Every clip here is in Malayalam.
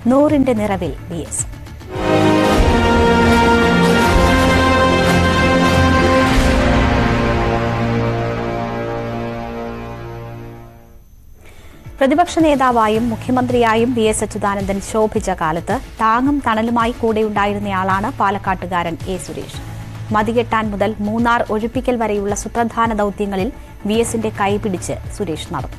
100ന്റെ നിറവിൽ VS. പ്രതിപക്ഷ നേതാവായും മുഖ്യമന്ത്രിയായും VS അച്യുതാനന്ദൻ ശോഭിച്ച കാലത്ത് താങ്ങും തണലുമായി കൂടെയുണ്ടായിരുന്നയാളാണ് പാലക്കാട്ടുകാരൻ A. സുരേഷ്. മതികെട്ടാൻ മുതൽ മൂന്നാർ ഒഴിപ്പിക്കൽ വരെയുള്ള സുപ്രധാന ദൌത്യങ്ങളിൽ VSന്റെ കൈപിടിച്ച് സുരേഷ് നടന്നു.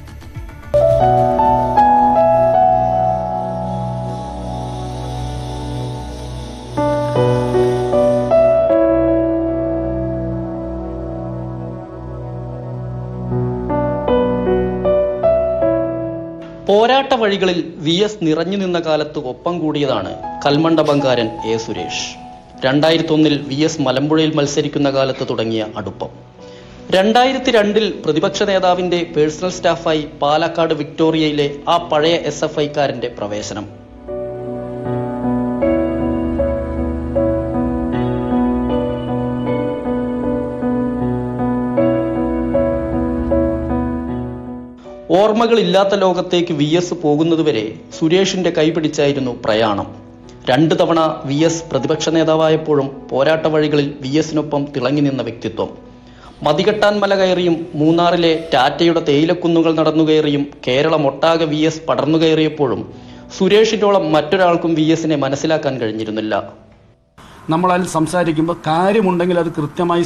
പോരാട്ട വഴികളിൽ VS നിറഞ്ഞു നിന്ന കാലത്ത് ഒപ്പം കൂടിയതാണ് കൽമണ്ഡപംകാരൻ A. സുരേഷ്. 2001 VS മലമ്പുഴയിൽ മത്സരിക്കുന്ന കാലത്ത് തുടങ്ങിയ അടുപ്പം. 2002 പ്രതിപക്ഷ നേതാവിന്റെ പേഴ്സണൽ സ്റ്റാഫായി പാലക്കാട് വിക്ടോറിയയിലെ ആ പഴയ SFI-കാരന്റെ പ്രവേശനം. ഓർമ്മകളില്ലാത്ത ലോകത്തേക്ക് VS പോകുന്നതുവരെ സുരേഷിന്റെ കൈപിടിച്ചായിരുന്നു പ്രയാണം. 2 തവണ VS പ്രതിപക്ഷ നേതാവായപ്പോഴും പോരാട്ട വഴികളിൽ VSനൊപ്പം തിളങ്ങി നിന്ന വ്യക്തിത്വം. മതികെട്ടാൻ മല കയറിയും മൂന്നാറിലെ ടാറ്റയുടെ തേയിലക്കുന്നുകൾ നടന്നുകയറിയും കേരളമൊട്ടാകെ VS പടർന്നു കയറിയപ്പോഴും സുരേഷിനോളം മറ്റൊരാൾക്കും VSനെ മനസ്സിലാക്കാൻ കഴിഞ്ഞിരുന്നില്ല. നമ്മളതിൽ സംസാരിക്കുമ്പോൾ കാര്യമുണ്ടെങ്കിൽ അത് കൃത്യമായി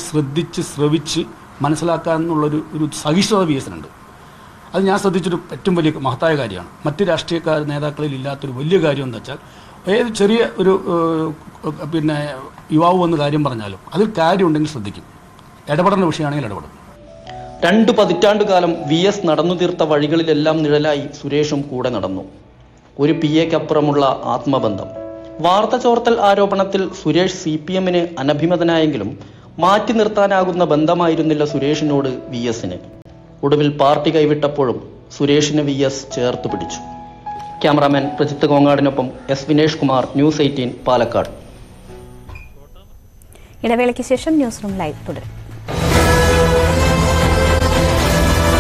ശ്രവിച്ച് മനസ്സിലാക്കാനുള്ളൊരു സഹിഷ്ണുത VSനുണ്ട്. അത് ഞാൻ ശ്രദ്ധിച്ചൊരു ഏറ്റവും വലിയ മഹത്തായ കാര്യമാണ്. മറ്റ് രാഷ്ട്രീയ നേതാക്കളിൽ ഇല്ലാത്തൊരു വലിയ കാര്യം എന്താ വെച്ചാൽ ഏത് ചെറിയ ഒരു യുവാവ് വന്ന് കാര്യം പറഞ്ഞാലും അതിൽ കാര്യമുണ്ടെങ്കിൽ ശ്രദ്ധിക്കും. ഇടപെടേണ്ട വിഷയമാണെങ്കിൽ ഇടപെടും. 2 പതിറ്റാണ്ട് കാലം VS നടന്നു തീർത്ത വഴികളിലെല്ലാം നിഴലായി സുരേഷും കൂടെ നടന്നു. ഒരു PAക്കപ്പുറമുള്ള ആത്മബന്ധം. വാർത്ത ചോർത്തൽ ആരോപണത്തിൽ സുരേഷ് CPMന് അനഭിമതനായെങ്കിലും മാറ്റി നിർത്താനാകുന്ന ബന്ധമായിരുന്നില്ല സുരേഷിനോട് VSന്. ഒടുവിൽ പാർട്ടി കൈവിട്ടപ്പോഴും സുരേഷിന് VS ചേർത്ത് പിടിച്ചു. ക്യാമറാമാൻ പ്രജിത്ത് കോങ്ങാടിനൊപ്പം S. വിനേഷ് കുമാർ, News 18 പാലക്കാട്. ഇടവേളയ്ക്ക് ശേഷം ന്യൂസ് റൂം ലൈവ് തുടരും.